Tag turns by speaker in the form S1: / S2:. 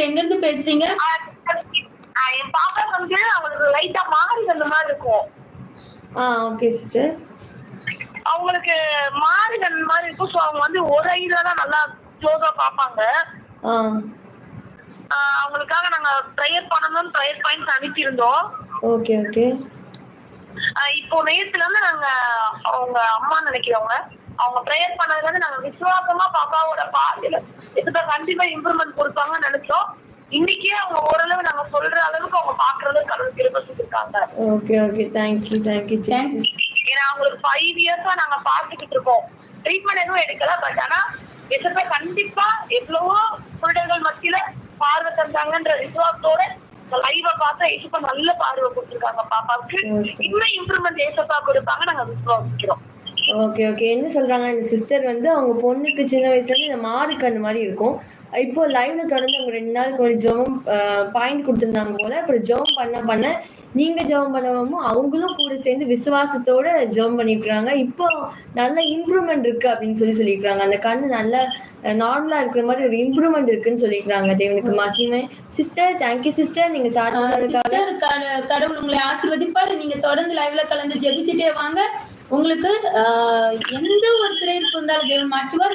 S1: எங்க இருந்து பேசுறீங்க?
S2: என் பாப்பாக்கு வந்து அவங்களுக்கு லைட்டா மாறி வந்த மாதிரி இருக்கும்.
S3: Okay sister.
S2: அவங்களுக்கு மாறி வந்த மாதிரி இருக்கும். ஸோ அவங்க வந்து ஒரு ஐல தான் நல்லா க்ளோஸா பார்ப்பாங்க. அவங்களுக்காக நாங்க ப்ரேயர் பண்ணணும்னு ப்ரேயர் பாயிண்ட்ஸ் அனுப்பியிருந்தோம்.
S3: Okay okay.
S2: இப்போ நேத்துல இருந்து நாங்க அவங்க அம்மா நினைக்கிறவங்க அவங்க ப்ரேயர் பண்ணதுல இருந்து நாங்க விசுவாசமா பாப்பாவோட பாதையில இதுக்கு கண்டிப்பா இம்ப்ரூவ்மெண்ட் கொடுப்பாங்கன்னு நினைச்சோம். இன்னைக்கே அவங்க ஓரளவு நாங்க சொல்ற அளவுக்கு அவங்க பாக்குற அளவுக்கு கடவுள் கிருபை செஞ்சிருக்காங்க.
S3: Okay okay. Thank you Jesus.
S2: ஏன்னா அவங்களுக்கு 5 இயர்ஸா நாங்க பார்த்துக்கிட்டு இருக்கோம். ட்ரீட்மெண்ட் எதுவும் எடுக்கல. பட் ஆனா எஸ்எப்ப கண்டிப்பா எவ்வளவோ குருடர்கள் மத்தியில பார்வை தந்தாங்கன்ற விசுவாசத்தோட லைவா பார்த்தா ஏசப்பா நல்ல பார்வை கொடுத்துருக்காங்க பாப்பாவுக்கு. இன்னும் இம்ப்ரூவ்மெண்ட் ஏசப்பா கொடுப்பாங்க நாங்க விசுவாசிக்கிறோம்.
S3: Okay okay. என்ன சொல்றாங்க இந்த சிஸ்டர் வந்து அவங்க பொண்ணுக்கு சின்ன வயசுல இருந்து இந்த மார்க் அந்த மாதிரி இருக்கும். இப்போ லைவ்ல தொடர்ந்து அவங்க 2 நாளுக்கு ஒரு ஜெபம் பாயிண்ட் கொடுத்துருந்தாங்க போல. அப்புறம் ஜெபம் பண்ண நீங்க ஜெபம் பண்ணவும் அவங்களும் கூட சேர்ந்து விசுவாசத்தோட ஜெபம் பண்ணிருக்காங்க. இப்போ நல்ல இம்ப்ரூவ்மெண்ட் இருக்கு அப்படின்னு சொல்லியிருக்காங்க. அந்த கண்ணு நல்ல நார்மலா இருக்கிற மாதிரி ஒரு இம்ப்ரூவ்மெண்ட் இருக்குன்னு சொல்லியிருக்காங்க. தேவனுக்கு மகிமை. Sister thank you sister. நீங்க
S1: கடவுள் உங்களை ஆசீர்வதிப்பாரு. நீங்க தொடர்ந்து லைவ்ல கலந்து ஜெபித்துட்டே வாங்க. உங்களுக்கு எந்த ஒரு திரையிருப்பு இருந்தாலும் தேவன் மாற்றுவார்.